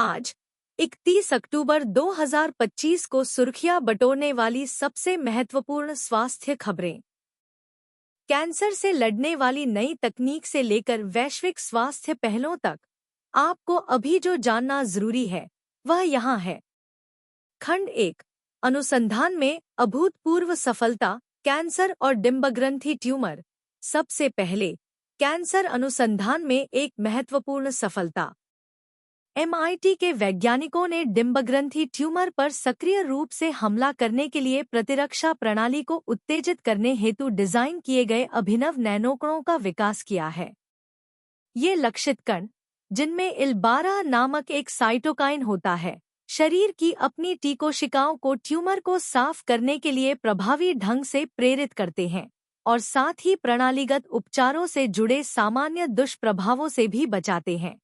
आज 31 अक्टूबर 2025 को सुर्खियां बटोरने वाली सबसे महत्वपूर्ण स्वास्थ्य खबरें। कैंसर से लड़ने वाली नई तकनीक से लेकर वैश्विक स्वास्थ्य पहलों तक आपको अभी जो जानना जरूरी है वह यहाँ है। खंड 1। अनुसंधान में अभूतपूर्व सफलता, कैंसर और डिंबग्रंथि ट्यूमर। सबसे पहले, कैंसर अनुसंधान में एक महत्वपूर्ण सफलता। MIT के वैज्ञानिकों ने डिंबग्रंथि ट्यूमर पर सक्रिय रूप से हमला करने के लिए प्रतिरक्षा प्रणाली को उत्तेजित करने हेतु डिजाइन किए गए अभिनव नैनोकणों का विकास किया है। ये लक्षित कण, जिनमें IL-12 नामक एक साइटोकाइन होता है, शरीर की अपनी टी कोशिकाओं को ट्यूमर को साफ करने के लिए प्रभावी ढंग से प्रेरित करते हैं और साथ ही प्रणालीगत उपचारों से जुड़े सामान्य दुष्प्रभावों से भी बचाते हैं।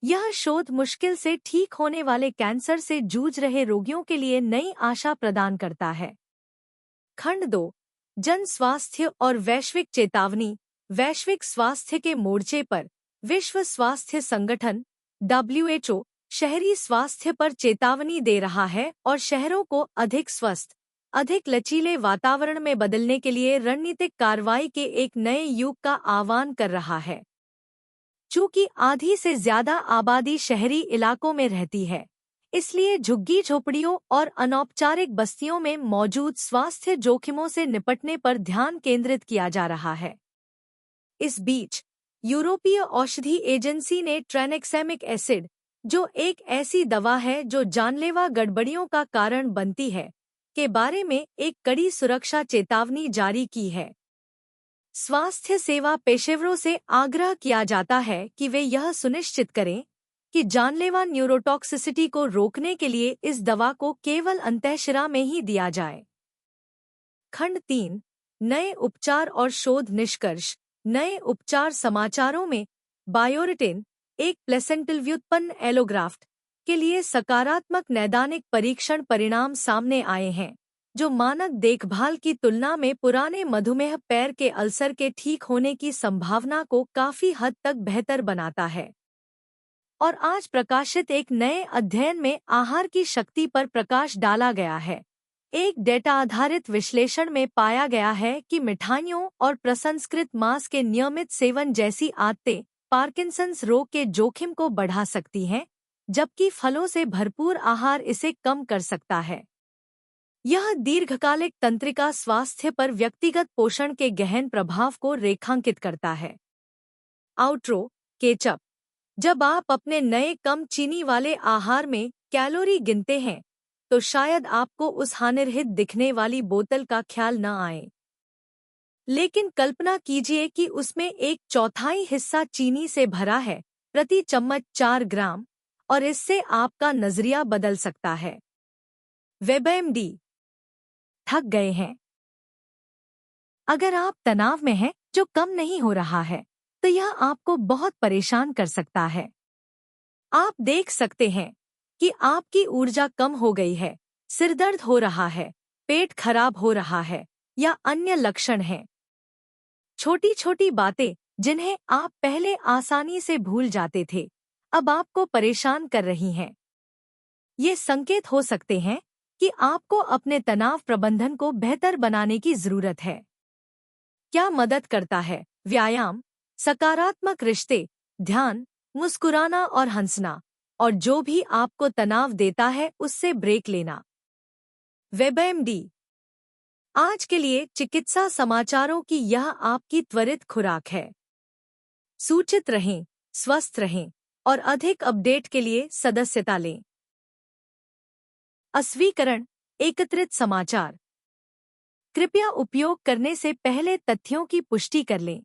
यह शोध मुश्किल से ठीक होने वाले कैंसर से जूझ रहे रोगियों के लिए नई आशा प्रदान करता है। खंड 2। जन स्वास्थ्य और वैश्विक चेतावनी। वैश्विक स्वास्थ्य के मोर्चे पर विश्व स्वास्थ्य संगठन WHO शहरी स्वास्थ्य पर चेतावनी दे रहा है और शहरों को अधिक स्वस्थ, अधिक लचीले वातावरण में बदलने के लिए रणनीतिक कार्रवाई के एक नए युग का आह्वान कर रहा है। चूंकि आधी से ज्यादा आबादी शहरी इलाकों में रहती है, इसलिए झुग्गी झोपड़ियों और अनौपचारिक बस्तियों में मौजूद स्वास्थ्य जोखिमों से निपटने पर ध्यान केंद्रित किया जा रहा है। इस बीच यूरोपीय औषधि एजेंसी ने ट्रेनेक्सेमिक एसिड, जो एक ऐसी दवा है जो जानलेवा गड़बड़ियों का कारण बनती है, के बारे में एक कड़ी सुरक्षा चेतावनी जारी की है। स्वास्थ्य सेवा पेशेवरों से आग्रह किया जाता है कि वे यह सुनिश्चित करें कि जानलेवा न्यूरोटॉक्सिसिटी को रोकने के लिए इस दवा को केवल अंतःशिरा में ही दिया जाए। खंड 3। नए उपचार और शोध निष्कर्ष। नए उपचार समाचारों में बायोरिटिन, एक प्लेसेंटल व्युत्पन्न एलोग्राफ्ट, के लिए सकारात्मक नैदानिक परीक्षण परिणाम सामने आए हैं, जो मानक देखभाल की तुलना में पुराने मधुमेह पैर के अल्सर के ठीक होने की संभावना को काफी हद तक बेहतर बनाता है। और आज प्रकाशित एक नए अध्ययन में आहार की शक्ति पर प्रकाश डाला गया है। एक डेटा आधारित विश्लेषण में पाया गया है कि मिठाइयों और प्रसंस्कृत मांस के नियमित सेवन जैसी आदतें पार्किंसंस रोग के जोखिम को बढ़ा सकती हैं, जबकि फलों से भरपूर आहार इसे कम कर सकता है। यह दीर्घकालिक तंत्रिका स्वास्थ्य पर व्यक्तिगत पोषण के गहन प्रभाव को रेखांकित करता है। आउट्रो। केचप। जब आप अपने नए कम चीनी वाले आहार में कैलोरी गिनते हैं, तो शायद आपको उस हानिरहित दिखने वाली बोतल का ख्याल न आए। लेकिन कल्पना कीजिए कि उसमें 1/4 हिस्सा चीनी से भरा है, प्रति चम्मच 4 ग्राम, और इससे आपका नजरिया बदल सकता है। WebMD। थक गए हैं? अगर आप तनाव में हैं जो कम नहीं हो रहा है, तो यह आपको बहुत परेशान कर सकता है। आप देख सकते हैं कि आपकी ऊर्जा कम हो गई है, सिरदर्द हो रहा है, पेट खराब हो रहा है या अन्य लक्षण हैं। छोटी छोटी बातें जिन्हें आप पहले आसानी से भूल जाते थे, अब आपको परेशान कर रही हैं। ये संकेत हो सकते हैं कि आपको अपने तनाव प्रबंधन को बेहतर बनाने की जरूरत है। क्या मदद करता है? व्यायाम, सकारात्मक रिश्ते, ध्यान, मुस्कुराना और हंसना, और जो भी आपको तनाव देता है उससे ब्रेक लेना। WebMD। आज के लिए चिकित्सा समाचारों की यह आपकी त्वरित खुराक है। सूचित रहें, स्वस्थ रहें और अधिक अपडेट के लिए सदस्यता लें। अस्वीकरण, एकत्रित समाचार। कृपया उपयोग करने से पहले तथ्यों की पुष्टि कर लें।